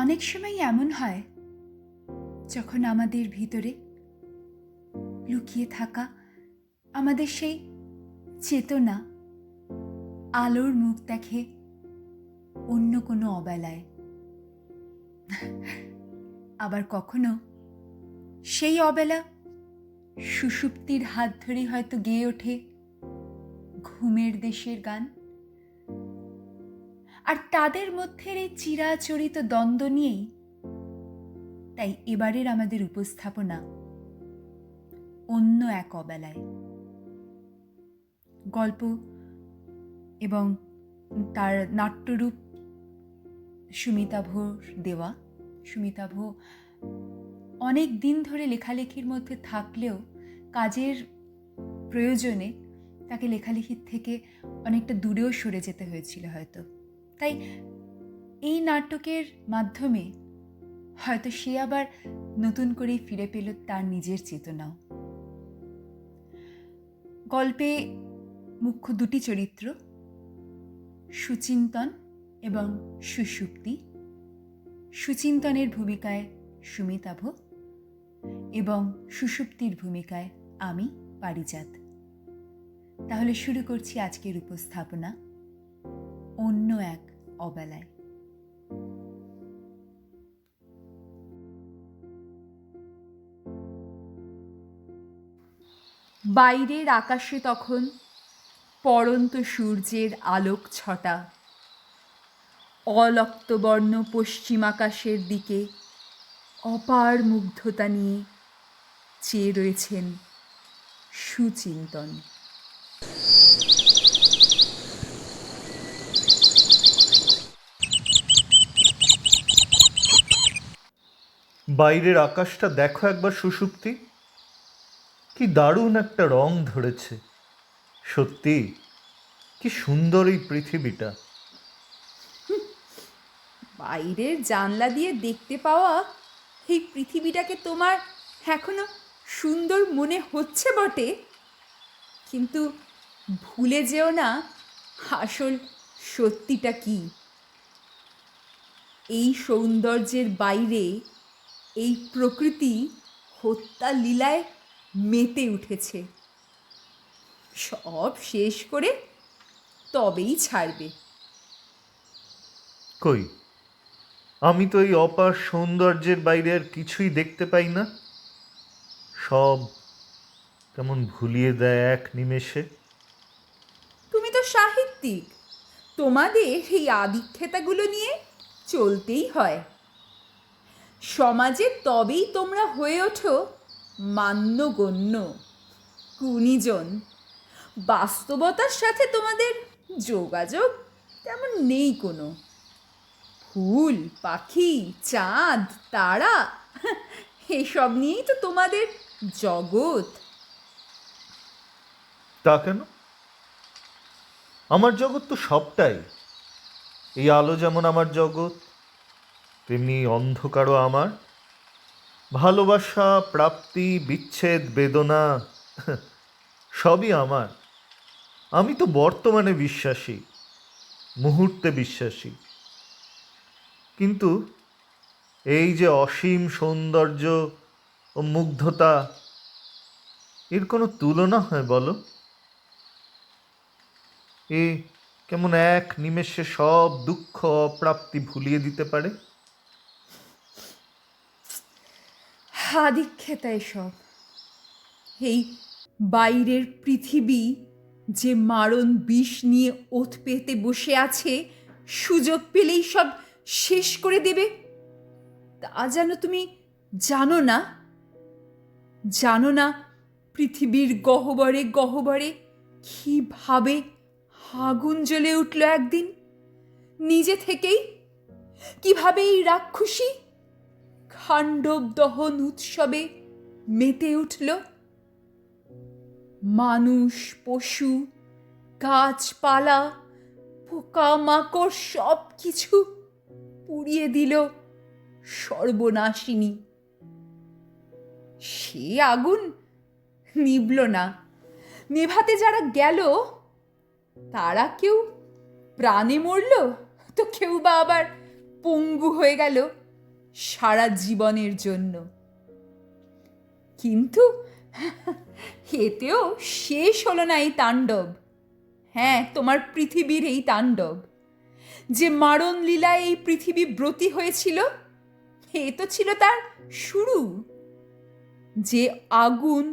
অনেক সময় এমন হয় যখন আমাদের ভিতরে লুকিয়ে থাকা আমাদের সেই চেতনা আলোর মুখ দেখে অন্য কোনো অবেলায়। আবার কখনো সেই অবেলা সুষুপ্তির হাত ধরে হয়তো গেয়ে ওঠে ঘুমের দেশের গান। আর তাদের মধ্যের এই চিরাচরিত দ্বন্দ্ব নিয়েই তাই এবারের আমাদের উপস্থাপনা অন্য এক অবেলায়। গল্প এবং তার নাট্যরূপ সুমিতাভর দেওয়া। সুমিতাভ অনেক দিন ধরে লেখালেখির মধ্যে থাকলেও কাজের প্রয়োজনে তাকে লেখালেখির থেকে অনেকটা দূরেও সরে যেতে হয়েছিল হয়তো। তাই এই নাটকের মাধ্যমে হয়তো সে আবার নতুন করে ফিরে পেল তার নিজের চেতনাও। গল্পে মুখ্য দুটি চরিত্র, সুচিন্তন এবং সুষুপ্তি। সুচিন্তনের ভূমিকায় সুমিতাভ এবং সুষুপ্তির ভূমিকায় আমি পারিজাত। তাহলে শুরু করছি আজকের উপস্থাপনা অন্য এক অবেলায়। বাইরের আকাশে তখন পড়ন্ত সূর্যের আলোক ছটা অলক্তবর্ণ পশ্চিম আকাশের দিকে অপার মুগ্ধতা নিয়ে চেয়ে রয়েছেন সুচিন্তন। বাইরের আকাশটা দেখো একবার সুষুপ্তি, কি দারুণ একটা রং ধরেছে। সত্যি কি সুন্দর এই পৃথিবীটা। বাইরের জানলা দিয়ে দেখতে পাওয়া এই পৃথিবীটাকে তোমার এখনো সুন্দর মনে হচ্ছে বটে, কিন্তু ভুলে যেও না আসল সত্যিটা কি। এই সৌন্দর্যের বাইরে এই প্রকৃতি হত্যা লীলায় মেতে উঠেছে। সব শেষ করে তবেই ছাড়বে। কই, আমি তো এই অপার সৌন্দর্যের বাইরে আর কিছুই দেখতে পাই না। সব কেমন ভুলিয়ে দেয় এক নিমেষে। তুমি তো সাহিত্যিক, তোমাদের এই আদিক্ষেতাগুলো নিয়ে চলতেই হয়। সমাজে তবেই তোমরা হয়ে ওঠো মান্যগণ্য, গুণীজন। বাস্তবতার সাথে তোমাদের যোগাযোগ তেমন নেই কোনো। ফুল, পাখি, চাঁদ, তারা এসব নিয়েই তো তোমাদের জগৎ। তা কেন? আমার জগৎ তো সবটাই। এই আলো যেমন আমার জগৎ, তেমনি অন্ধকারও আমার। ভালোবাসা, প্রাপ্তি, বিচ্ছেদ, বেদনা সবই আমার। আমি তো বর্তমানে বিশ্বাসী, মুহূর্তে বিশ্বাসী। কিন্তু এই যে অসীম সৌন্দর্য ও মুগ্ধতা, এর কোনো তুলনা হয় বলো? এ কেমন এক নিমেষে সব দুঃখ অপ্রাপ্তি ভুলিয়ে দিতে পারে। আদিক্ষেতা এসব। এই বাইরের পৃথিবী যে মারণ বিষ নিয়ে ওত পেতে বসে আছে, সুযোগ পেলেই সব শেষ করে দেবে, তা যেন তুমি জানো না? জানো না পৃথিবীর গহ্বরে গহ্বরে কিভাবে আগুন জ্বলে উঠল একদিন নিজে থেকেই? কিভাবে এই রাক্ষসী খাণ্ডব দহন উৎসবে মেতে উঠল? মানুষ, পশু, গাছপালা, পোকা মাকড় সব কিছু পুড়িয়ে দিল সর্বনাশিনী। সে আগুন নিভল না। নেভাতে যারা গেল তারা কেউ প্রাণে মরল, তো কেউ বা আবার পঙ্গু হয়ে গেল সারা জীবনের জন্য। কিন্তু এতেও শেষ হলো না এই তাণ্ডব। হ্যাঁ, তোমার পৃথিবীর এই তাণ্ডব। যে মারণ লীলায় এই পৃথিবী ব্রতী হয়েছিল, এ তো ছিল তার শুরু। যে আগুন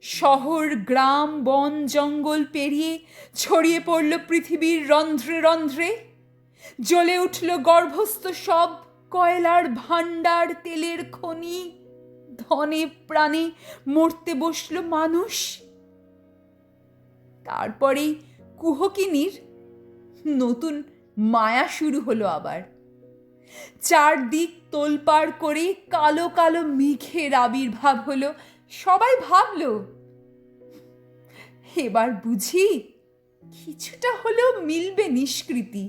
শহর, গ্রাম, বন, জঙ্গল পেরিয়ে ছড়িয়ে পড়ল পৃথিবীর রন্ধ্রে রন্ধ্রে, জ্বলে উঠল গর্ভস্থ সব কয়লার ভাণ্ডার, তেলের খনি, ধনে প্রাণে মরতে বসল মানুষ। তারপরেই কুহকিনীর নতুন মায়া শুরু হলো আবার। চারদিক তোলপাড় করে কালো কালো মেঘের আবির্ভাব হলো। সবাই ভাবল এবার বুঝি কিছুটা হলেও মিলবে নিষ্কৃতি।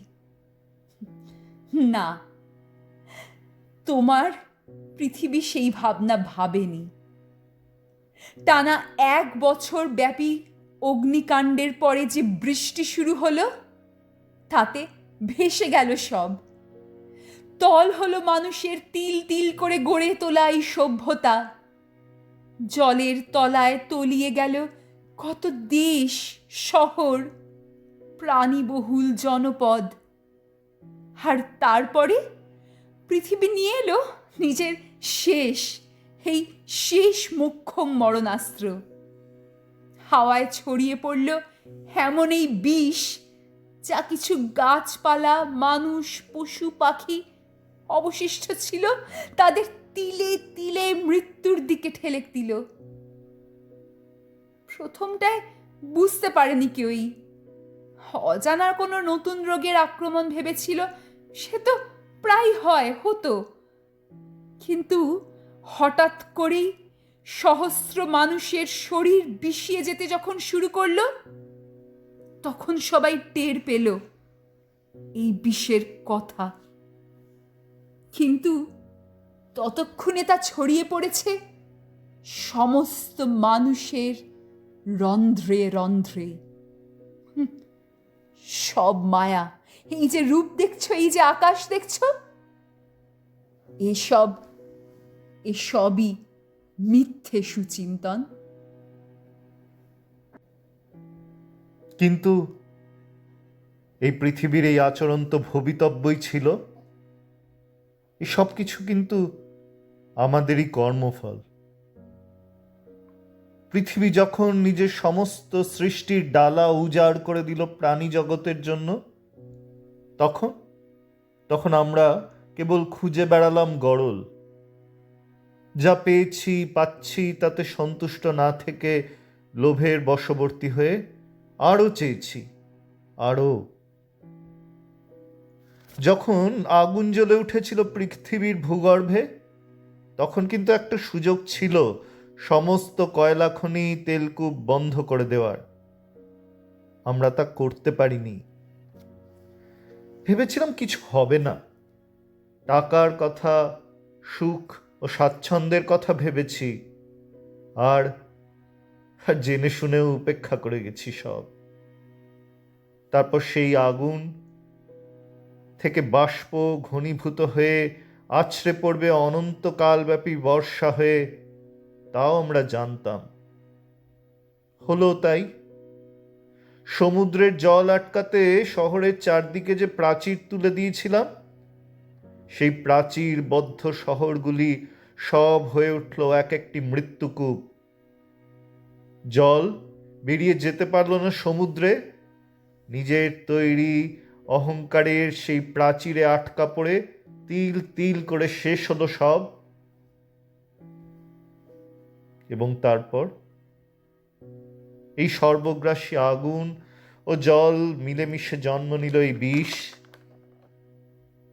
না, তোমার পৃথিবী সেই ভাবনা ভাবেনি। টানা 1 বছর ব্যাপী অগ্নিকাণ্ডের পরে যে বৃষ্টি শুরু হলো, তাতে ভেসে গেল সব। তল হলো মানুষের তিল তিল করে গড়ে তোলা এই সভ্যতা। জলের তলায় তলিয়ে গেল কত দেশ, শহর, প্রাণীবহুল জনপদ। আর তারপরে পৃথিবী নিয়ে এলো নিজের এই শেষ মোক্ষম মরণাস্ত্র। হাওয়ায় ছড়িয়ে পড়ল এমন এই বিষ, যা কিছু গাছপালা, মানুষ, পশু পাখি অবশিষ্ট ছিল তাদের তিলে তিলে মৃত্যুর দিকে ঠেলে দিল। প্রথমটায় বুঝতে পারেনি কেউই। অজানার কোনো নতুন রোগের আক্রমণ ভেবেছিল, সে তো প্রায় হতো। কিন্তু হঠাৎ করেই সহস্র মানুষের শরীর বিষিয়ে যেতে যখন শুরু করলো, তখন সবাই টের পেল এই বিষের কথা। কিন্তু ততক্ষণে তা ছড়িয়ে পড়েছে সমস্ত মানুষের রন্ধ্রে রন্ধ্রে। সব মায়া, এই যে রূপ দেখছো, এই যে আকাশ দেখছো, এসবই মিথ্যে সুচিন্তন। কিন্তু এই পৃথিবীর এই আচরণ তো ভবিতব্যই ছিল। এই সব কিছু কিন্তু আমাদেরই কর্মফল। পৃথিবী যখন নিজের সমস্ত সৃষ্টির ডালা উজাড় করে দিল প্রাণী জগতের জন্য, তখন আমরা কেবল খুঁজে বেড়ালাম গরল। যা পেয়েছি, পাচ্ছি, তাতে সন্তুষ্ট না থেকে লোভের বশবর্তী হয়ে আরও চেয়েছি, আরও। যখন আগুন জ্বলে উঠেছিল পৃথিবীর ভূগর্ভে, তখন কিন্তু একটা সুযোগ ছিল সমস্ত কয়লা খনি, তেলকূপ বন্ধ করে দেওয়ার। আমরা তা করতে পারিনি। ভেবেছিলাম কিছু হবে না। টাকার কথা, সুখ ও স্বাচ্ছন্দ্যের কথা ভেবেছি, আর জেনে শুনেও উপেক্ষা করে গেছি সব। তারপর সেই আগুন থেকে বাষ্প ঘনীভূত হয়ে আছড়ে পড়বে অনন্তকালব্যাপী বর্ষা হয়ে, তাও আমরা জানতাম। হলো তাই। সমুদ্রের জল আটকাতে শহরের চারদিকে যে প্রাচীর তুলে দিয়েছিলাম, সেই প্রাচীরবদ্ধ শহরগুলি সব হয়ে উঠল এক একটি মৃত্যুকূপ। জল বেরিয়ে যেতে পারল না সমুদ্রে। নিজের তৈরি অহংকারের সেই প্রাচীরে আটকা পড়ে তিল তিল করে শেষ হলো সব। এবং তারপর এই সর্বগ্রাসী আগুন ও জল মিলেমিশে জন্ম নিল এই বিষ।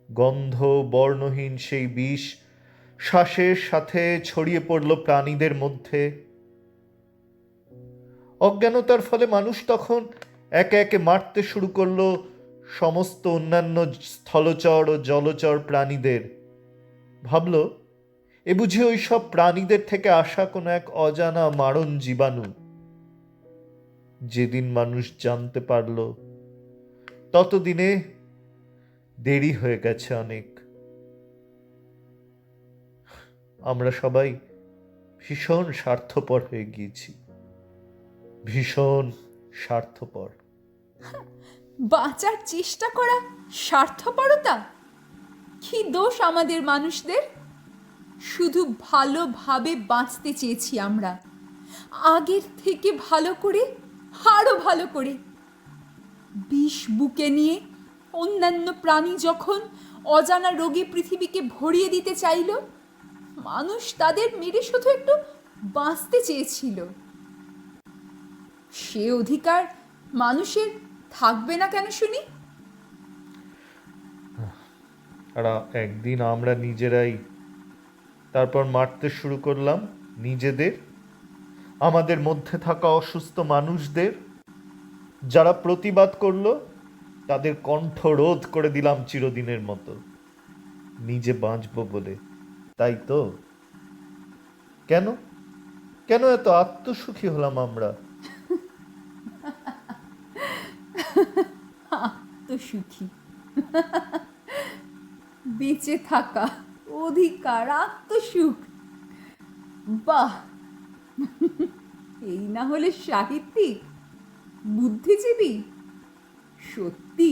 গন্ধ বর্ণহীন সেই বিষ শ্বাসের সাথে ছড়িয়ে পড়ল প্রাণীদের মধ্যে। অজ্ঞানতার ফলে মানুষ তখন একে একে মারতে শুরু করলো সমস্ত অন্যান্য স্থলচর ও জলচর প্রাণীদের। ভাবল এ বুঝি ওই সব প্রাণীদের থেকে আসা কোনো এক অজানা মারণ জীবাণু। যেদিন মানুষ জানতে পারল, ততদিনে দেরি হয়ে গেছে অনেক। আমরা সবাই ভীষণ স্বার্থপর হয়ে গিয়েছি, ভীষণ স্বার্থপর। বাঁচার চেষ্টা করা স্বার্থপরতা? কি দোষ আমাদের মানুষদের? শুধু ভালোভাবে বাঁচতে চেয়েছি আমরা, আগের থেকে ভালো করে, আরো ভালো করে। বিষ বুকে নিয়ে অন্যান্য প্রাণী যখন অজানা রোগে পৃথিবীকে ভরিয়ে দিতে চাইল, মানুষ তাদের মেরে শুধু একটু বাঁচতে চেয়েছিল। সে অধিকার মানুষের থাকবে না কেন শুনি? আর একদিন আমরা নিজেরাই তারপর মারতে শুরু করলাম নিজেদের, আমাদের মধ্যে থাকা অসুস্থ মানুষদের। যারা প্রতিবাদ করলো তাদের কণ্ঠ রোধ করে দিলাম চিরদিনের মতো, নিজে বাঁচবো বলে। তাই তো, কেন কেন এত আত্মসুখী হলাম আমরা? আত্মসুখী, বেঁচে থাকা, অধিকার, আত্মসুখ, বাহ! এই না হলে সাহিত্যিক, বুদ্ধিজীবী? সত্যি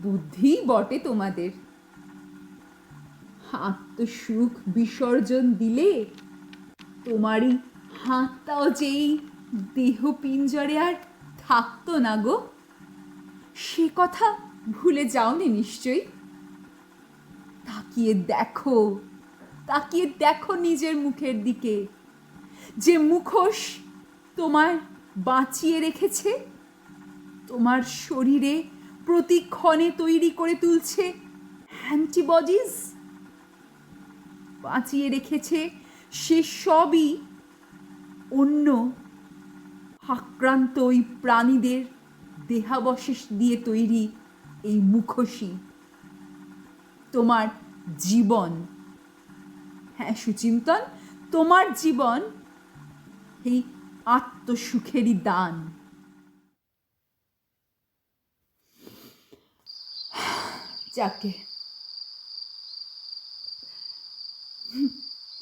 বুদ্ধি বটে তোমাদের। আত্মসুখ বিসর্জন দিলে তোমারই হাতটাও যেই দেহ পিঞ্জরে আর থাকতো না গো, সে কথা ভুলে যাওনি নিশ্চয়ই? তাকিয়ে দেখো, তাকিয়ে দেখো নিজের মুখের দিকে, যে মুখোশ তোমায় বাঁচিয়ে রেখেছে, তোমার শরীরে প্রতিক্ষণে তৈরি করে তুলছে অ্যান্টিবডিজ। বাঁচিয়ে রেখেছে সে সবই অন্য আক্রান্ত ওই প্রাণীদের দেহাবশেষ দিয়ে তৈরি এই মুখোশই। তোমার জীবন, হ্যাঁ সুচিন্তন, তোমার জীবন এই আত্মসুখেরই দান। যাকে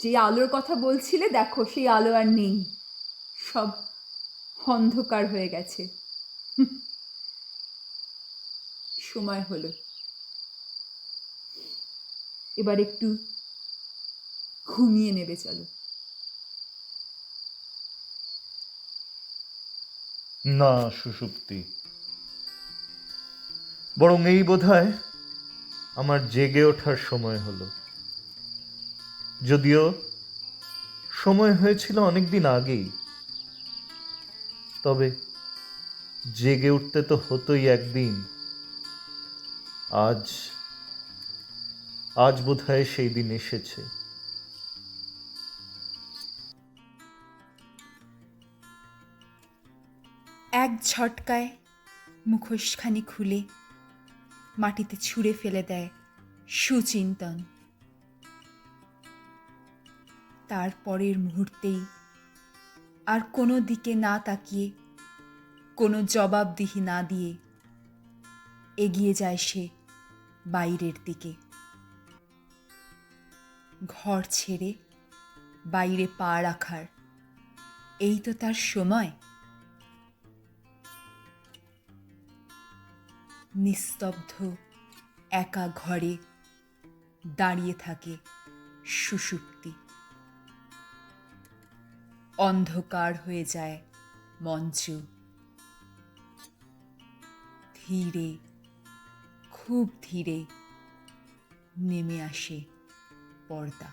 যে আলোর কথা বলছিলে, দেখো সেই আলো আর নেই, সব অন্ধকার হয়ে গেছে। সময় হলো, এবার একটু ঘুমিয়ে নেবে চলো। না সুষুপ্তি, বরং এই বোধহয় আমার জেগে ওঠার সময় হলো। যদিও সময় হয়েছিল অনেকদিন আগেই, তবে জেগে উঠতে তো হতোই একদিন। আজ আজ বোধহয় সেই দিন এসেছে। এক ঝটকায় মুখোশখানি খুলে মাটিতে ছুঁড়ে ফেলে দেয় সুচিন্তন। তার পরের মুহূর্তেই আর কোনো দিকে না তাকিয়ে, কোনো জবাবদিহি না দিয়ে এগিয়ে যায় সে বাইরের দিকে। ঘর ছেড়ে বাইরে পা রাখার এই তো তার সময়। নিস্তব্ধ একা ঘরে দাঁড়িয়ে থাকে সুষুপ্তি। অন্ধকার হয়ে যায় মঞ্চ। ধীরে, খুব ধীরে নেমে আসে পর্দা।